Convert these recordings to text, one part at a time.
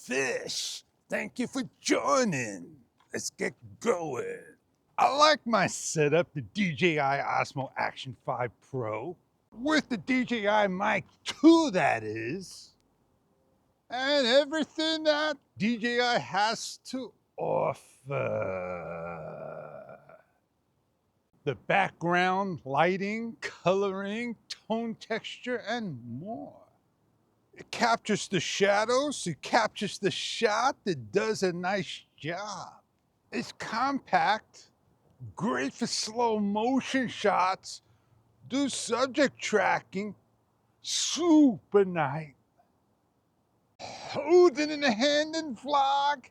Fish, thank you for joining. Let's get going. I like my setup, the DJI Osmo Action 5 Pro, with the DJI Mic 2 that is, and everything that DJI has to offer. The background, lighting, coloring, tone texture, and more. It captures the shadows, it captures the shot, it does a nice job. It's compact, great for slow motion shots, do subject tracking, super nice. Hold it in the hand and vlog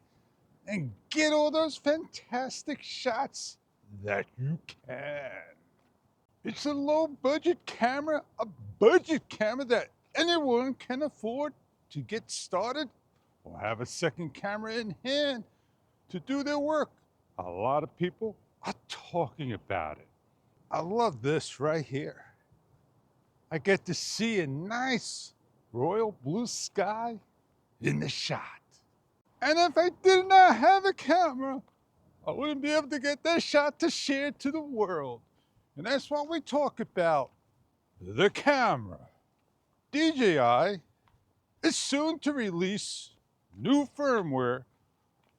and get all those fantastic shots that you can. It's a low budget camera, a budget camera that anyone can afford to get started or have a second camera in hand to do their work. A lot of people are talking about it. I love this right here. I get to see a nice royal blue sky in the shot. And if I did not have a camera, I wouldn't be able to get that shot to share to the world. And that's what we talk about, the camera. DJI is soon to release new firmware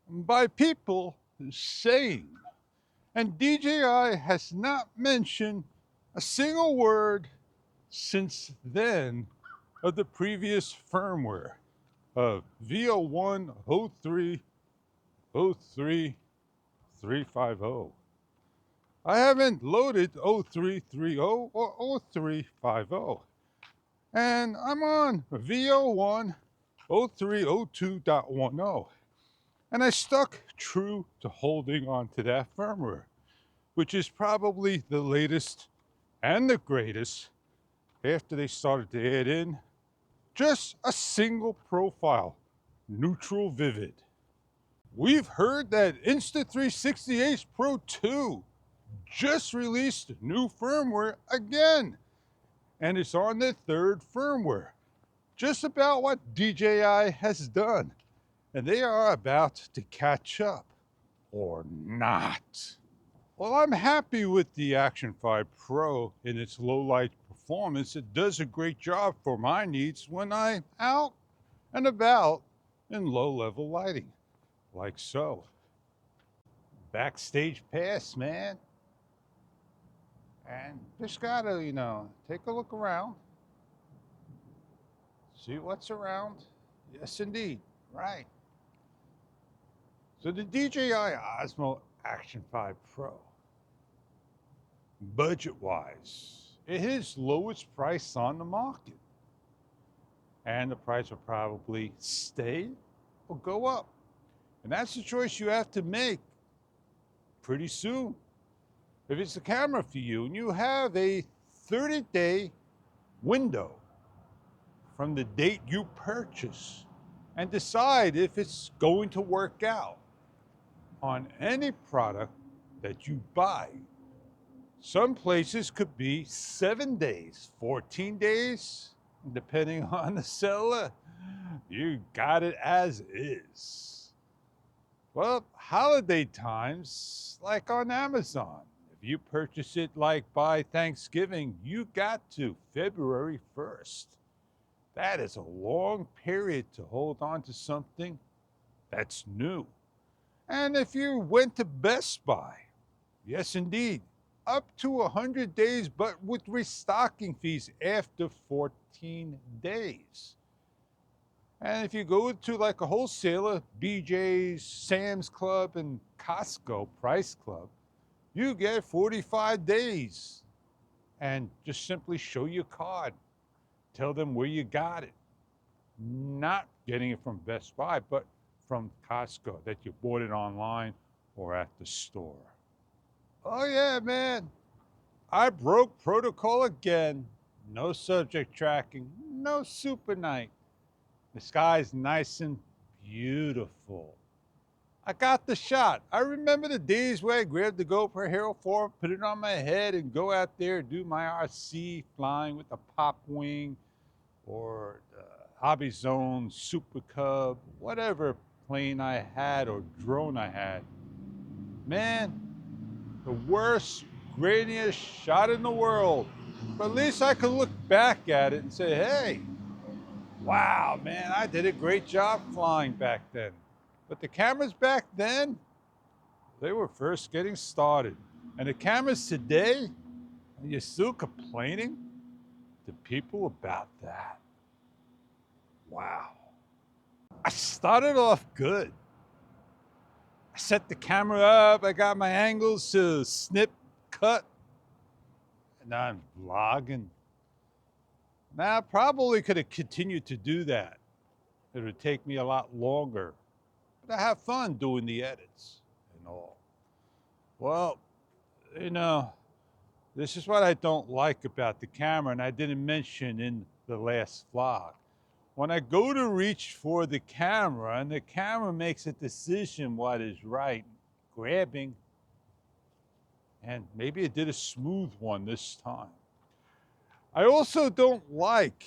by people saying, and DJI has not mentioned a single word since then of the previous firmware of V01 03 03 350. I haven't loaded 0330 or 0350. And I'm on V01 0302.10. And I stuck true to holding on to that firmware, which is probably the latest and the greatest after they started to add in just a single profile, neutral vivid. We've heard that Insta360 Pro 2 just released new firmware again, and it's on their third firmware, just about what DJI has done, and they are about to catch up, or not. Well, I'm happy with the Action 5 Pro in its low light performance. It does a great job for my needs when I'm out and about in low level lighting, like so. Backstage pass, man. And just gotta, take a look around. See what's around. Yes, indeed. Right. So the DJI Osmo Action 5 Pro, budget-wise, it is lowest price on the market. And the price will probably stay or go up. And that's the choice you have to make pretty soon. If it's a camera for you and you have a 30-day window from the date you purchase and decide if it's going to work out on any product that you buy. Some places could be 7 days, 14 days, depending on the seller. You got it as is. Well, holiday times, like on Amazon, if you purchase it like by Thanksgiving, you got to February 1st. That is a long period to hold on to something that's new. And if you went to Best Buy, yes indeed, up to 100 days, but with restocking fees after 14 days. And if you go to like a wholesaler, BJ's, Sam's Club, and Costco Price Club, you get 45 days. And just simply show your card. Tell them where you got it. Not getting it from Best Buy, but from Costco, that you bought it online or at the store. Oh yeah, man. I broke protocol again. No subject tracking, no super night. The sky's nice and beautiful. I got the shot. I remember the days where I grabbed the GoPro Hero 4, put it on my head, and go out there and do my RC flying with the pop wing or Hobby Zone, Super Cub, whatever plane I had or drone I had. Man, the worst, grainiest shot in the world. But at least I could look back at it and say, hey, wow, man, I did a great job flying back then. But the cameras back then, they were first getting started. And the cameras today, and you're still complaining to people about that. Wow. I started off good. I set the camera up, I got my angles to snip, cut, and now I'm vlogging. Now, I probably could have continued to do that. It would take me a lot longer. But I have fun doing the edits and all. Well, you know, this is what I don't like about the camera, and I didn't mention in the last vlog. When I go to reach for the camera and the camera makes a decision what is right, grabbing, and maybe it did a smooth one this time. I also don't like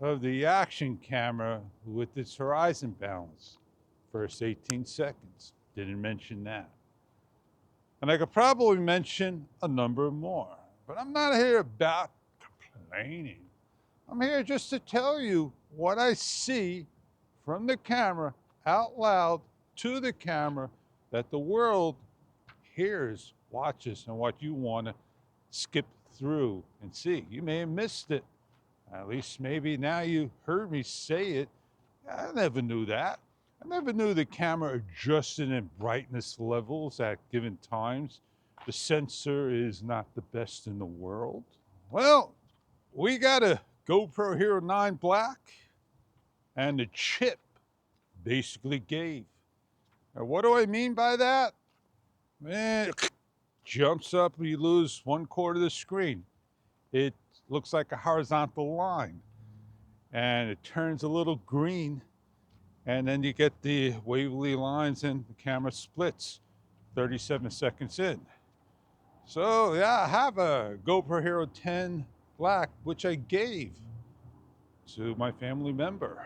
of the action camera with its horizon balance. First 18 seconds, didn't mention that. And I could probably mention a number more, but I'm not here about complaining. I'm here just to tell you what I see from the camera out loud to the camera that the world hears, watches, and what you want to skip through and see. You may have missed it. At least maybe now you heard me say it. I never knew that. I never knew the camera adjusted in brightness levels at given times. The sensor is not the best in the world. Well, we got a GoPro Hero 9 Black, and the chip basically gave. Now, what do I mean by that? Man, it jumps up, you lose 1/4 of the screen. It looks like a horizontal line, and it turns a little green, and then you get the wavy lines and the camera splits 37 seconds in. So yeah, I have a GoPro Hero 10 Black, which I gave to my family member.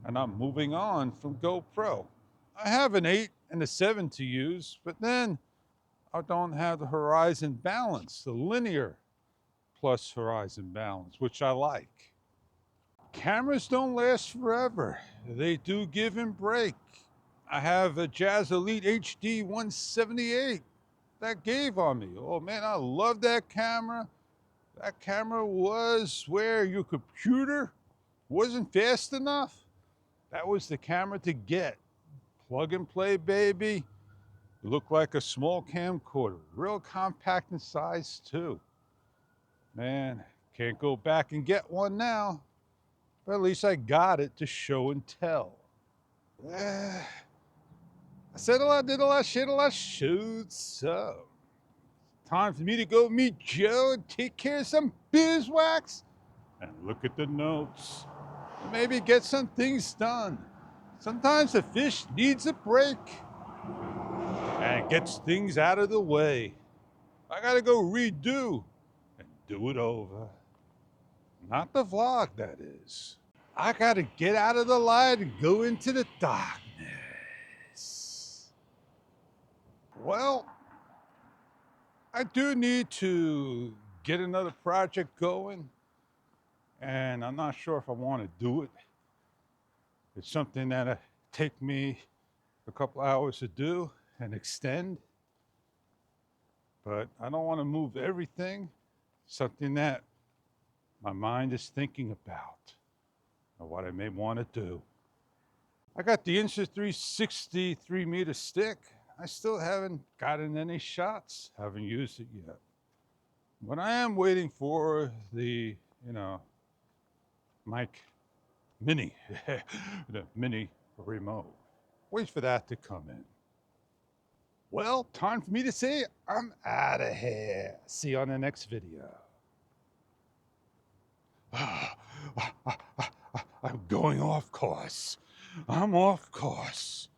And I'm moving on from GoPro. I have an 8 and a 7 to use, but then I don't have the horizon balance, the linear plus horizon balance, which I like. Cameras don't last forever. They do give and break. I have a Jazz Elite HD 178 that gave on me. Oh man, I love that camera. That camera was where your computer wasn't fast enough. That was the camera to get. Plug and play, baby. It looked like a small camcorder. Real compact in size, too. Man, can't go back and get one now. But at least I got it to show and tell. I said a lot, did a lot, shit a lot, showed some. Time for me to go meet Joe and take care of some beeswax and look at the notes. Maybe get some things done. Sometimes the fish needs a break and gets things out of the way. I gotta go redo and do it over. Not the vlog, that is. I gotta get out of the light and go into the darkness. Well, I do need to get another project going, and I'm not sure if I want to do it. It's something that'll take me a couple hours to do and extend, but I don't want to move everything. Something that my mind is thinking about or what I may want to do. I got the Insta360 3-meter stick. I still haven't gotten any shots, haven't used it yet. But I am waiting for the, mic mini, the mini remote. Wait for that to come in. Well, time for me to say I'm out of here. See you on the next video. I'm going off course. I'm off course.